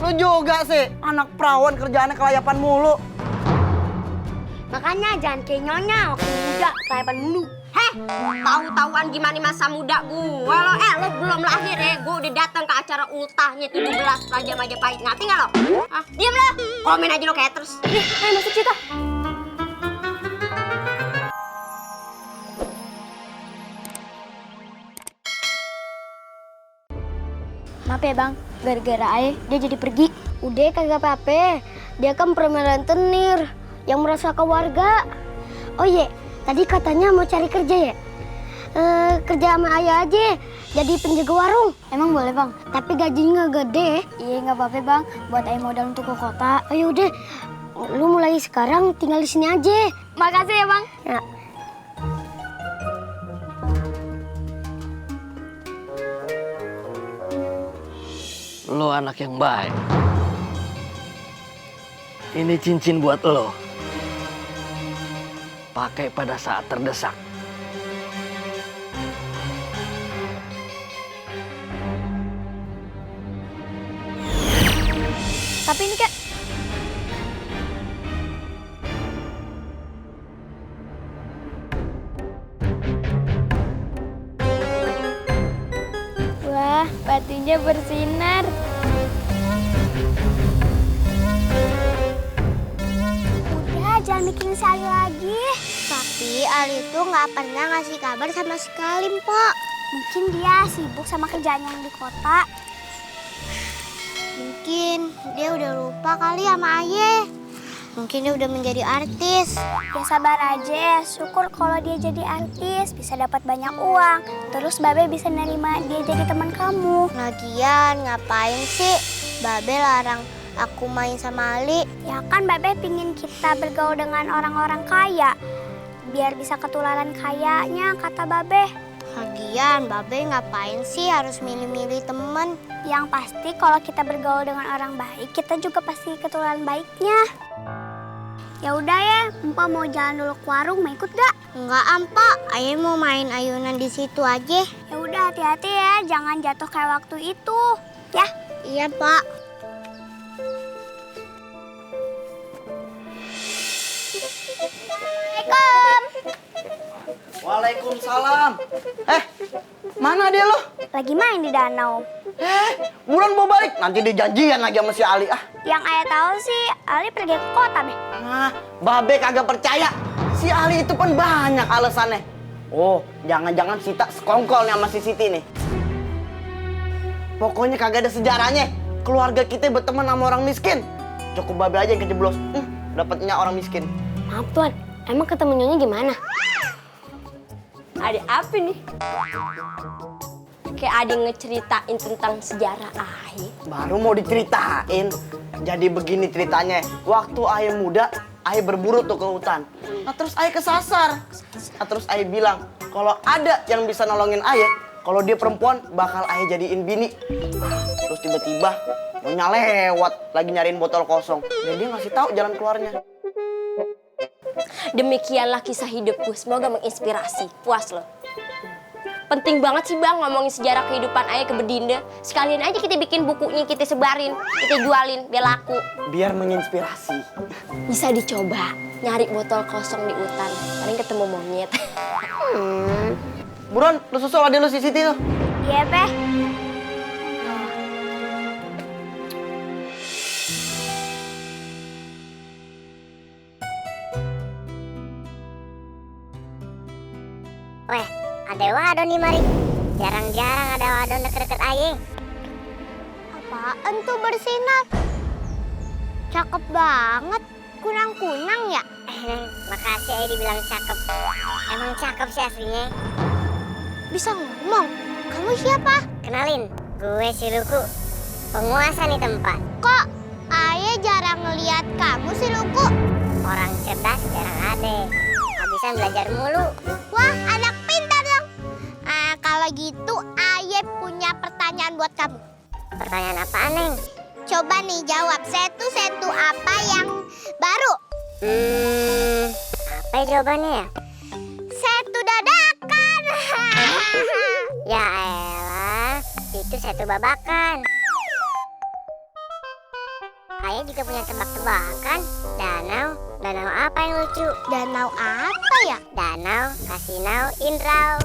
Lu juga sih, anak perawan kerjaannya kelayapan mulu. Makanya jangan kayak nyonya, waktu muda kelayapan mulu. Heh, tahu-tahuan gimana masa muda gue lo. Lo belum lahir ya, gue udah datang ke acara ultahnya 17 Raja Majapahit. Ngerti nggak lo? Hah? Diam lo, komen aja lo kayak terus. Nih, ayo masuk kita. Maaf ya bang, gara-gara ayah dia jadi pergi. Udah kagak apa-apa, dia kan permen rentenir yang merasa ke warga. Oh iya, tadi katanya mau cari kerja ya? Kerja sama ayah aja, jadi penjaga warung. Emang boleh bang? Tapi gajinya nggak gede. Iya nggak apa-apa bang, buat ayah modal untuk ke kota. Oh yaudah, lu mulai sekarang tinggal di sini aja. Makasih ya bang. Ya. Lo anak yang baik. Ini cincin buat lo. Pakai pada saat terdesak. Tapi ini kak, wah, batunya bersinar. Udah, jangan bikin si Ali lagi. Tapi Ali itu nggak pernah ngasih kabar sama sekali, Mpok. Mungkin dia sibuk sama kerjaan yang di kota. Mungkin dia udah lupa kali sama Ayah. Mungkin dia udah menjadi artis. Ya sabar aja, syukur kalau dia jadi artis, bisa dapat banyak uang. Terus Babe bisa nerima dia jadi teman kamu. Lagian ngapain sih Babe larang aku main sama Ali? Ya kan Babe pingin kita bergaul dengan orang-orang kaya. Biar bisa ketularan kayanya, kata Babe. Lagian Babe ngapain sih harus milih-milih temen? Yang pasti kalau kita bergaul dengan orang baik, kita juga pasti ketularan baiknya. Ya udah ya, Mpok mau jalan dulu ke warung, mau ikut gak? Enggak, Mpok. Ayah mau main ayunan di situ aja. Ya udah, hati-hati ya, jangan jatuh kayak waktu itu. Ya? Iya, Pak. Assalamualaikum. Waalaikumsalam. Mana dia lo? Lagi main di danau. Buruan bawa balik. Nanti dia janjian lagi sama si Ali. Yang ayah tahu sih, Ali pergi ke kota, Be. Nah, Babe kagak percaya. Si Ali itu kan banyak alasannya. Oh, jangan-jangan Sita sekongkol nih sama si Siti nih. Pokoknya kagak ada sejarahnya. Keluarga kita berteman sama orang miskin. Cukup Babe aja yang kejeblos. Dapatnya orang miskin. Maaf, Tuan. Emang ketemunya gimana? Ada apa nih? Kayak ada ngeceritain tentang sejarah Ayah. Baru mau diceritain. Jadi begini ceritanya. Waktu Ayah muda, Ayah berburu tuh ke hutan. Nah terus Ayah kesasar. Nah terus Ayah bilang, kalau ada yang bisa nolongin Ayah, kalau dia perempuan bakal Ayah jadiin bini. Terus tiba-tiba nyonya lewat lagi nyariin botol kosong. Dan dia ngasih tahu jalan keluarnya. Demikianlah kisah hidupku, semoga menginspirasi. Puas lo. Penting banget sih bang ngomongin sejarah kehidupan Ayah ke Bedinda. Sekalian aja kita bikin bukunya, kita sebarin, kita jualin biar laku. Biar menginspirasi. Bisa dicoba nyari botol kosong di hutan, paling ketemu monyet. Buruan, lu susul adik lu si Siti tuh. Iya, Be. Weh, ada wadon nih Mari. Jarang-jarang ada wadon deket-deket Ayah. Apaan tuh bersinar? Cakep banget. Kunang-kunang ya? Makasih Ayah dibilang cakep. Emang cakep sih aslinya. Bisa ngomong. Kamu siapa? Kenalin, gue si Luku. Penguasa nih tempat. Kok Ayah jarang ngeliat kamu sih, Luku? Orang cerdas jarang ada. Habisan belajar mulu. Wah, anak pintar dong. Kalau gitu, Ayah punya pertanyaan buat kamu. Pertanyaan apaan, Neng? Coba nih jawab setu-setu apa yang baru? Apa ya jawabannya ya? Setu dadakan. Ya elah, itu satu babakan. Ayah juga punya tebak-tebakan. Danau apa yang lucu? Danau apa ya? Danau Kasinau Indrau.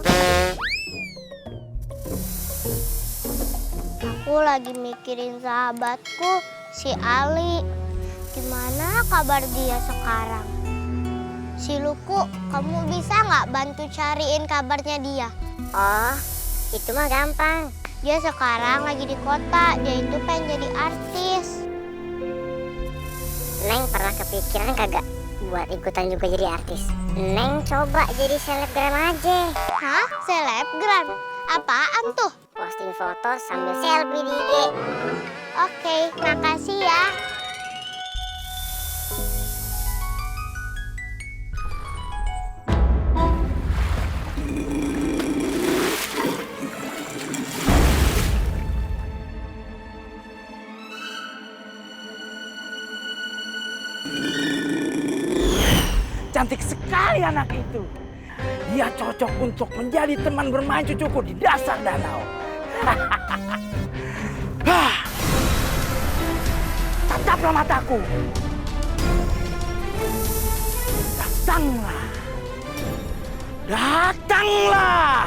Aku lagi mikirin sahabatku, si Ali. Gimana kabar dia sekarang? Si Luku, kamu bisa nggak bantu cariin kabarnya dia? Oh, itu mah gampang. Dia sekarang lagi di kota, dia itu pengen jadi artis. Neng pernah kepikiran kagak buat ikutan juga jadi artis? Neng coba jadi selebgram aja. Hah? Selebgram? Apaan tuh? Posting foto sambil selfie di IG. Oke, makasih ya. Cantik sekali anak itu. Dia cocok untuk menjadi teman bermain cucuku di dasar danau. Tataplah mataku. Datanglah. Datanglah.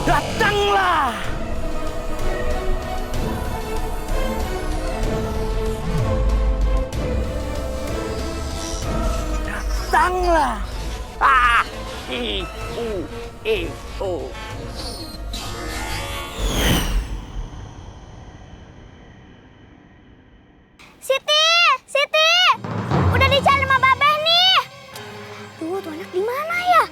Datanglah. Datanglah. I-u-i-u. Siti, udah dicari sama Babeh nih. Tuh anak di mana ya?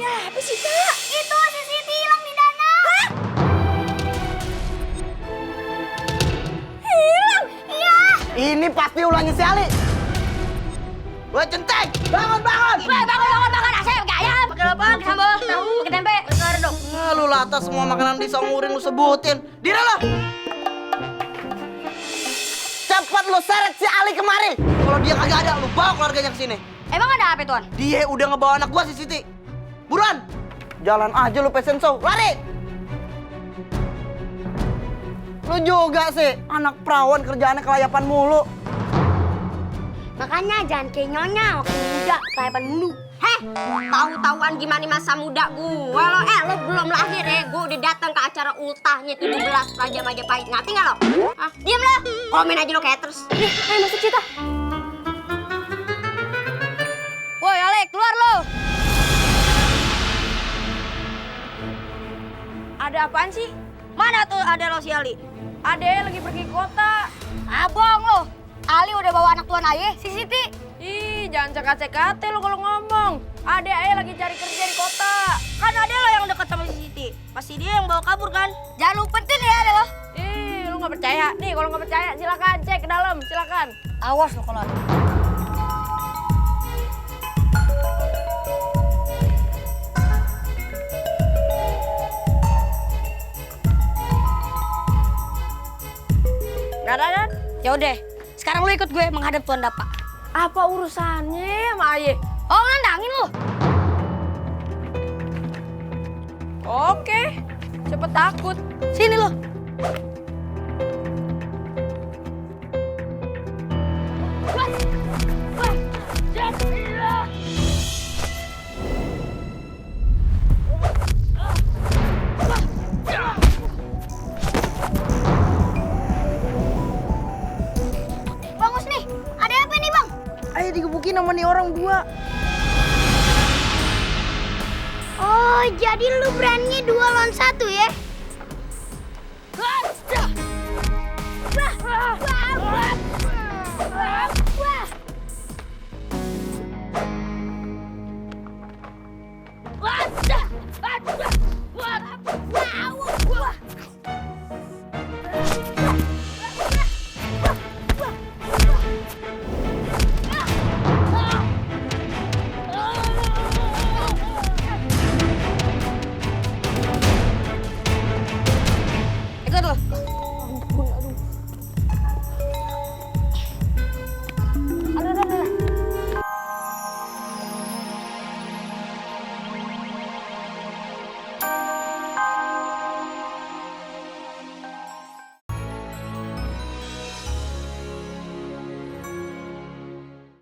Apa sih, Kak? Itu si Siti hilang di danau. Hah? Hilang? Iya. Ini pasti ulangnya si Ali. Woi centeng, bangun! Bangun, asep gak ayam. Pakai apaan? Sambal, tahu, pakai tempe. Sekarang dong. Nah, lu lata semua makanan di Songuring lu sebutin. Diri lo. Cepat lu seret si Ali kemari. Kalau dia kagak ada, lu bawa keluarganya ke sini. Emang ada apa, Tuan? Dia udah ngebawa anak gua si Siti. Buruan. Jalan aja lu fashion show. Lari. Lu juga sih, anak perawan kerjaannya kelayapan mulu. Makanya jangan kayak nyonya waktu muda, kelayapan mulu. Heh, tahu-tahuan gimana masa muda gue lo? Lo belum lahir ya, gue udah datang ke acara ultahnya 17 Raja Majapahit. Ngerti nggak lo? Hah? Diam lo, komen aja lo kayak terus. Nih, ayo masuk kita. Woi Alek, keluar lo. Ada apaan sih? Mana tuh ada lo si Ali? Ade lagi pergi kota. Abang lo. Ali udah bawa anak tuan ayah, si Siti. Ih, jangan cekate-cekate lo kalau ngomong. Ade ayah lagi cari kerja di kota. Kan Ade lo yang deket sama si Siti. Pasti dia yang bawa kabur kan? Jangan lupetin ya Ade lo. Ih, lo nggak percaya? Nih, kalau nggak percaya silakan cek ke dalam, silakan. Awas lo kalau ada. Gak ada kan? Ya udah, sekarang lu ikut gue menghadap Tuan Dapa. Apa urusannya sama Aye? Oh, nandangin lu. Oke, cepet takut. Sini lu. Digebukin sama nih orang dua. Oh, jadi lu berani 2 lawan 1 ya?